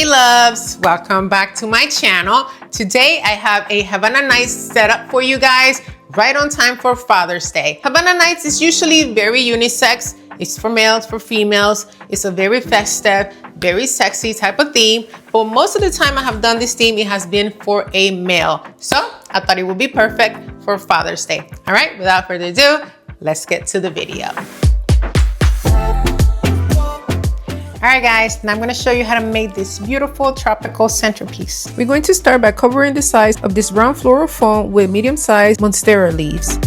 loves, welcome back to my channel. Today I have a Havana Nights setup for you guys, right on time for Father's Day. Havana Nights is usually very unisex. It's for males, for females. It's a very festive, very sexy type of theme. But most of the time I have done this theme, it has been for a male. So I thought it would be perfect for Father's Day. All right, without further ado, let's get to the video. All right guys, now I'm going to show you how to make this beautiful tropical centerpiece. We're going to start by covering the sides of this round floral foam with medium-sized Monstera leaves.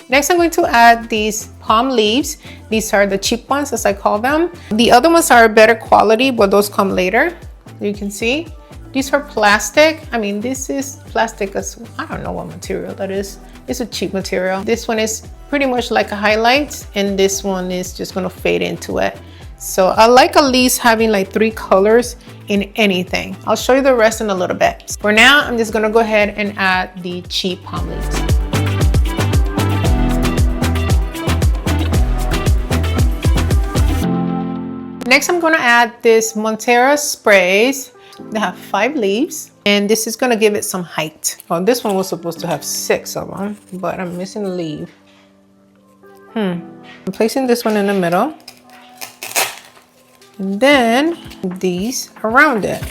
Next, I'm going to add these palm leaves. These are the cheap ones, as I call them. The other ones are better quality, but those come later. You can see. These are plastic. I mean, this is plastic as I don't know what material that is. It's a cheap material. This one is pretty much like a highlight, and this one is just gonna fade into it. So I like at least having like 3 colors in anything. I'll show you the rest in a little bit. For now, I'm just gonna go ahead and add the cheap palm leaves. Next, I'm gonna add this Monstera sprays. They have 5 leaves, and this is gonna give it some height. Oh, this one was supposed to have 6 of them, but I'm missing a leaf. I'm placing this one in the middle, and then these around it.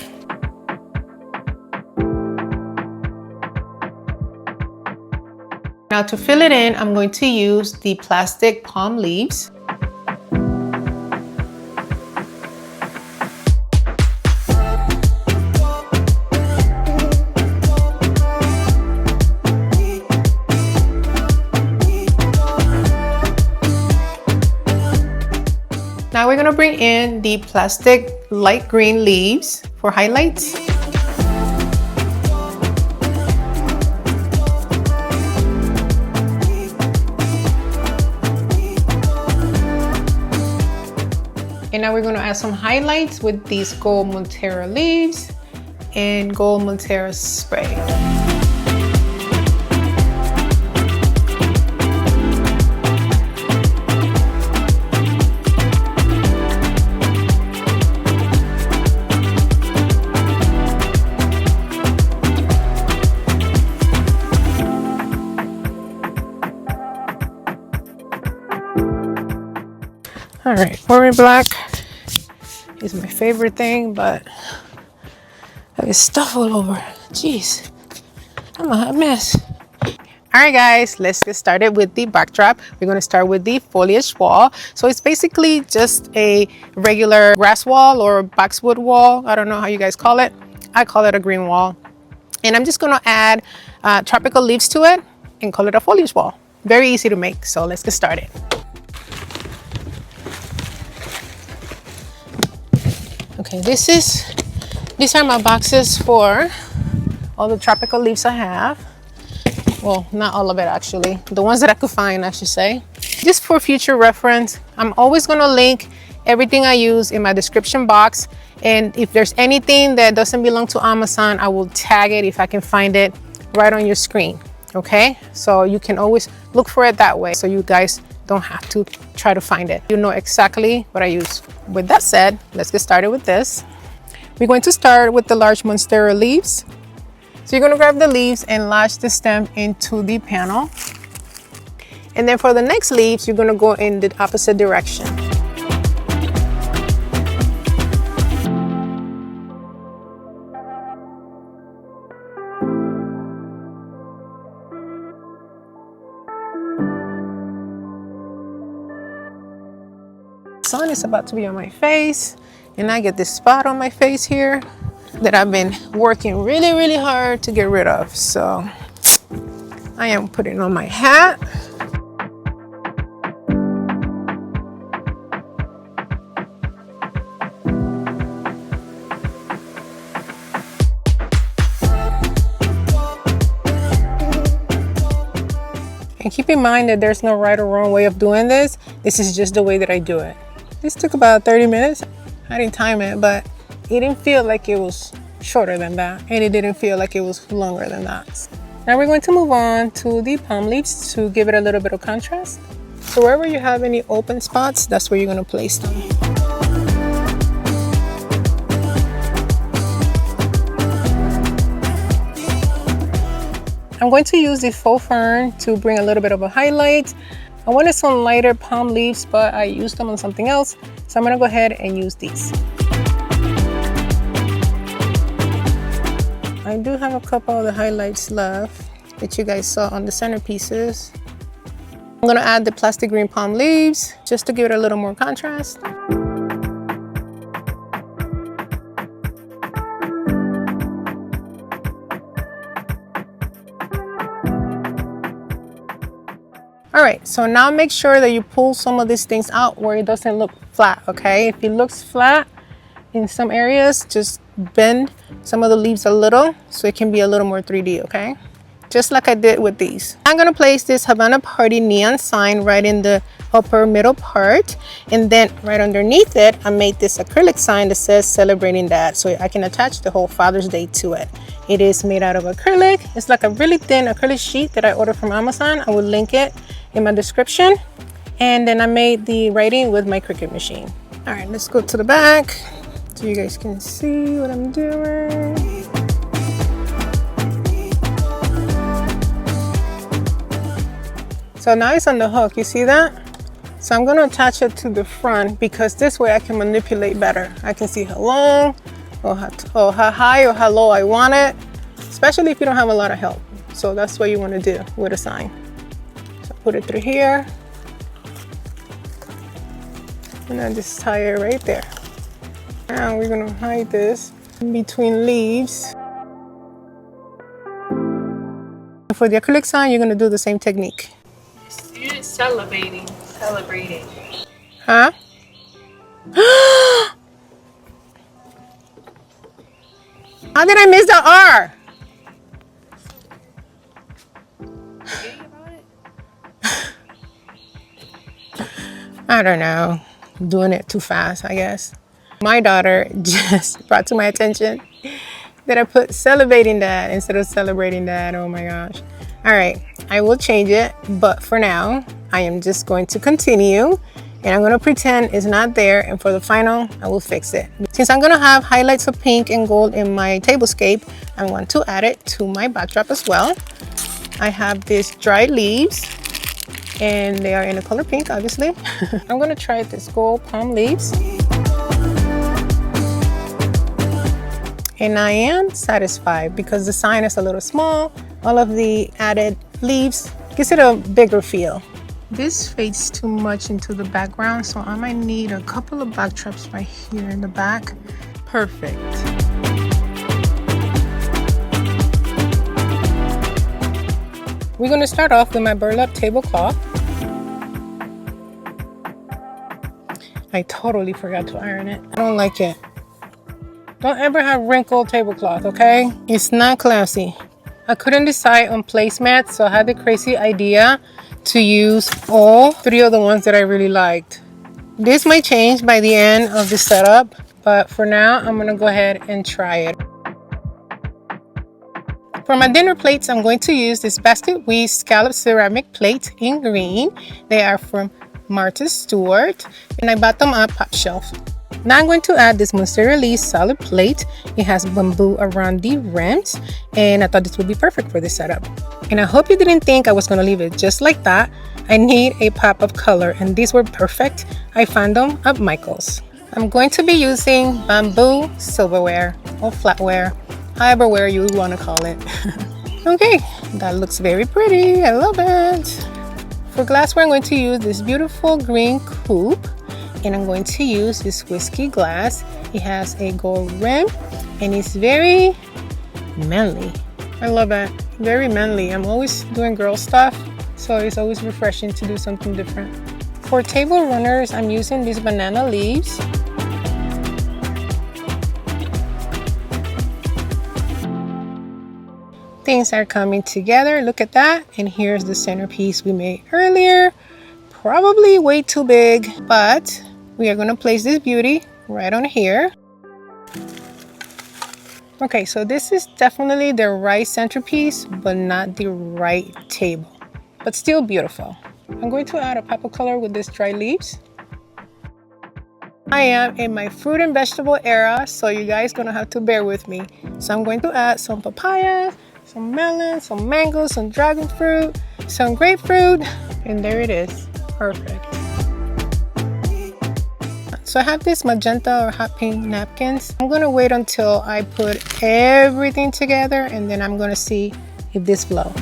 Now to fill it in, I'm going to use the plastic palm leaves. Now we're gonna bring in the plastic light green leaves for highlights. And now we're gonna add some highlights with these gold Monstera leaves and gold Monstera spray. All right, pouring black is my favorite thing, but I get stuff all over. Jeez, I'm a hot mess. All right, guys, let's get started with the backdrop. We're gonna start with the foliage wall. So it's basically just a regular grass wall or boxwood wall. I don't know how you guys call it. I call it a green wall. And I'm just gonna add tropical leaves to it and call it a foliage wall. Very easy to make, so let's get started. Okay, these are my boxes for all the tropical leaves I have. Well, not all of it actually. The ones that I could find, I should say. Just for future reference, I'm always gonna link everything I use in my description box. And if there's anything that doesn't belong to Amazon, I will tag it if I can find it right on your screen, okay? So you can always look for it that way so you guys don't have to try to find it. You know exactly what I use. With that said, let's get started with this. We're going to start with the large Monstera leaves. So you're gonna grab the leaves and latch the stem into the panel. And then for the next leaves, you're gonna go in the opposite direction. Sun is about to be on my face, and I get this spot on my face here that I've been working really hard to get rid of. So I am putting on my hat. And keep in mind that there's no right or wrong way of doing this. This is just the way that I do it. This took about 30 minutes. I didn't time it, but it didn't feel like it was shorter than that, and it didn't feel like it was longer than that. Now we're going to move on to the palm leaves to give it a little bit of contrast. So wherever you have any open spots, that's where you're going to place them. I'm going to use the faux fern to bring a little bit of a highlight. I wanted some lighter palm leaves, but I used them on something else. So I'm going to go ahead and use these. I do have a couple of the highlights left that you guys saw on the centerpieces. I'm going to add the plastic green palm leaves just to give it a little more contrast. All right, so now make sure that you pull some of these things out where it doesn't look flat, okay? If it looks flat in some areas, just bend some of the leaves a little so it can be a little more 3D, okay? Just like I did with these. I'm gonna place this Havana Party neon sign right in the upper middle part, and then right underneath it, I made this acrylic sign that says celebrating dad, so I can attach the whole Father's Day to it. It is made out of acrylic. It's like a really thin acrylic sheet that I ordered from Amazon. I will link it in my description. And then I made the writing with my Cricut machine. All right, let's go to the back so you guys can see what I'm doing. So now it's on the hook, you see that? So I'm gonna attach it to the front because this way I can manipulate better. I can see how long or how high or how low I want it, especially if you don't have a lot of help. So that's what you wanna do with a sign. So put it through here. And then just tie it right there. Now we're gonna hide this in between leaves. For the acrylic sign, you're gonna do the same technique. You're celebrating. Huh? How did I miss the R? I don't know. I'm doing it too fast, I guess. My daughter just brought to my attention that I put celebrating dad instead of celebrating dad. Oh my gosh. All right, I will change it, but for now, I am just going to continue and I'm gonna pretend it's not there, and for the final, I will fix it. Since I'm gonna have highlights of pink and gold in my Tablescape, I want to add it to my backdrop as well. I have these dried leaves and they are in the color pink, obviously. I'm gonna try this gold palm leaves. And I am satisfied because the sign is a little small. All of the added leaves gives it a bigger feel. This fades too much into the background, so I might need a couple of backdrops right here in the back. Perfect. We're gonna start off with my burlap tablecloth. I totally forgot to iron it. I don't like it. Don't ever have wrinkled tablecloth, okay? It's not classy. I couldn't decide on placemats, so I had the crazy idea to use all three of the ones that I really liked. This might change by the end of the setup, but for now, I'm gonna go ahead and try it. For my dinner plates, I'm going to use this Basket Weave scallop ceramic plate in green. They are from Martha Stewart, and I bought them at Pop Shelf. Now I'm going to add this Monstera leaf solid plate. It has bamboo around the rims, and I thought this would be perfect for this setup. And I hope you didn't think I was going to leave it just like that. I need a pop of color, and these were perfect. I found them at Michael's. I'm going to be using bamboo silverware or flatware, however where you want to call it. Okay, that looks very pretty. I love it. For glassware, I'm going to use this beautiful green coupe. And I'm going to use this whiskey glass. It has a gold rim and it's very manly. I love it. Very manly. I'm always doing girl stuff, so it's always refreshing to do something different. For table runners, I'm using these banana leaves. Things are coming together. Look at that. And here's the centerpiece we made earlier. Probably way too big, but we are going to place this beauty right on here. Okay, so this is definitely the right centerpiece, but not the right table, but still beautiful. I'm going to add a pop of color with this dry leaves. I am in my fruit and vegetable era, so you guys gonna have to bear with me. So I'm going to add some papaya, some melon, some mango, some dragon fruit, some grapefruit, and there it is. Perfect. So I have this magenta or hot pink napkins. I'm gonna wait until I put everything together, and then I'm gonna see if this flows.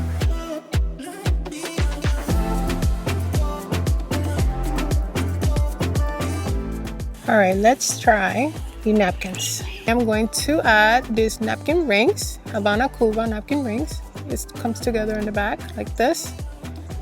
All right, let's try the napkins. I'm going to add these napkin rings, Havana napkin rings. It comes together in the back like this.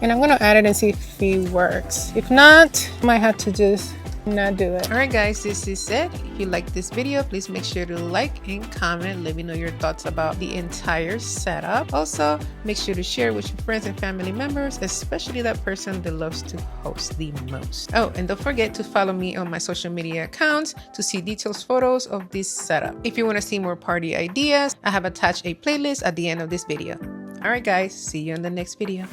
And I'm gonna add it and see if it works. If not, I might have to just not do it. All right, guys, this is it. If you like this video, please make sure to like and comment. Let me know your thoughts about the entire setup. Also, make sure to share with your friends and family members, especially that person that loves to host the most. Oh, and don't forget to follow me on my social media accounts to see details photos of this setup. If you want to see more party ideas, I have attached a playlist at the end of this video. All right, guys, see you in the next video.